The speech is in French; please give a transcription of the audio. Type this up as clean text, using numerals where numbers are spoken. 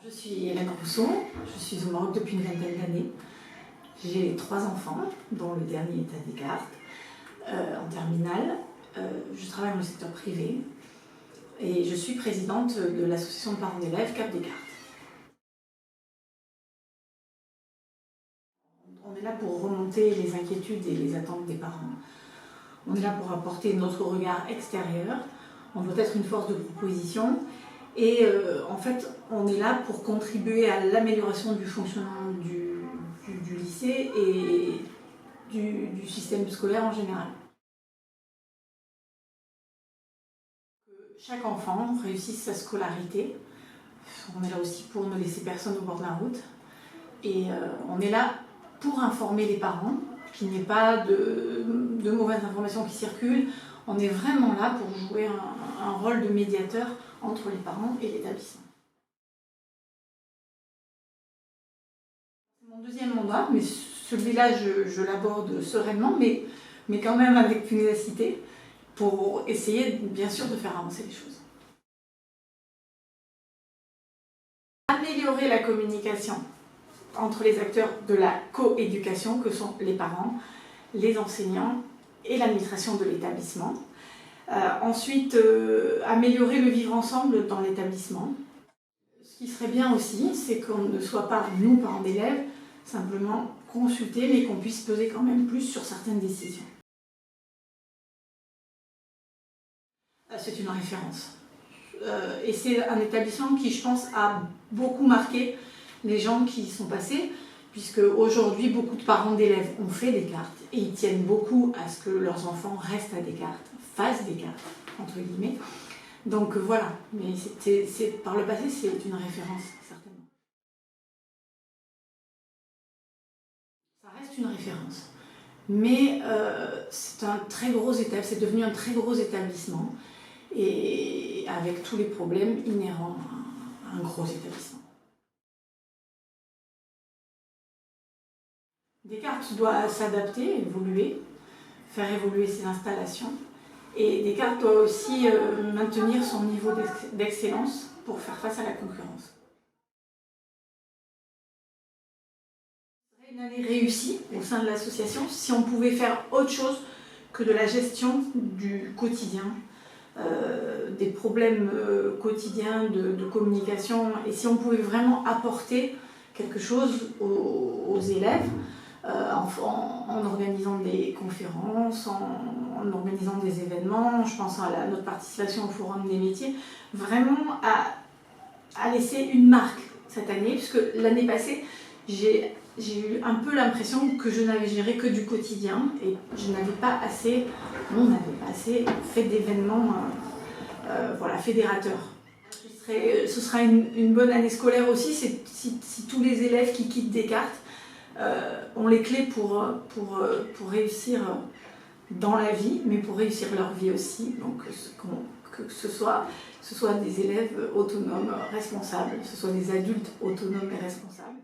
Je suis Hélène Rousseau, je suis au Maroc depuis une vingtaine d'années. J'ai 3 enfants, dont le dernier est à Descartes, en terminale. Je travaille dans le secteur privé et je suis présidente de l'association de parents d'élèves Cap Descartes. On est là pour remonter les inquiétudes et les attentes des parents. On est là pour apporter notre regard extérieur. On doit être une force de proposition. Et en fait, on est là pour contribuer à l'amélioration du fonctionnement du lycée et du système scolaire en général. Que chaque enfant réussisse sa scolarité. On est là aussi pour ne laisser personne au bord de la route. Et on est là pour informer les parents, qu'il n'y ait pas de mauvaises informations qui circulent. On est vraiment là pour jouer un rôle de médiateur entre les parents et l'établissement. C'est mon deuxième mandat, mais celui-là, je l'aborde sereinement, mais quand même avec pugnacité, pour essayer, bien sûr, de faire avancer les choses. Améliorer la communication entre les acteurs de la coéducation, que sont les parents, les enseignants et l'administration de l'établissement. Ensuite, améliorer le vivre ensemble dans l'établissement. Ce qui serait bien aussi, c'est qu'on ne soit pas, nous, parents d'élèves, simplement consultés, mais qu'on puisse peser quand même plus sur certaines décisions. C'est une référence. Et c'est un établissement qui, je pense, a beaucoup marqué les gens qui y sont passés, puisque aujourd'hui, beaucoup de parents d'élèves ont fait Descartes et ils tiennent beaucoup à ce que leurs enfants restent à Descartes, fassent Descartes, entre guillemets. Donc voilà, mais par le passé, c'est une référence, certainement. Ça reste une référence, mais c'est un très gros établissement, c'est devenu un très gros établissement, et avec tous les problèmes inhérents à un gros établissement. Descartes doit s'adapter, évoluer, faire évoluer ses installations. Et Descartes doit aussi maintenir son niveau d'excellence pour faire face à la concurrence. Ce serait une année réussie au sein de l'association si on pouvait faire autre chose que de la gestion du quotidien, des problèmes quotidiens de communication, et si on pouvait vraiment apporter quelque chose aux élèves, en organisant des conférences, en organisant des événements. Je pense à notre participation au Forum des métiers, vraiment à laisser une marque cette année, puisque l'année passée, j'ai eu un peu l'impression que je n'avais géré que du quotidien et on n'avait pas assez fait d'événements fédérateurs. Ce sera une bonne année scolaire aussi si tous les élèves qui quittent Descartes ont les clés pour réussir dans la vie, mais pour réussir leur vie aussi. Donc que ce soit des élèves autonomes, responsables, que ce soit des adultes autonomes et responsables.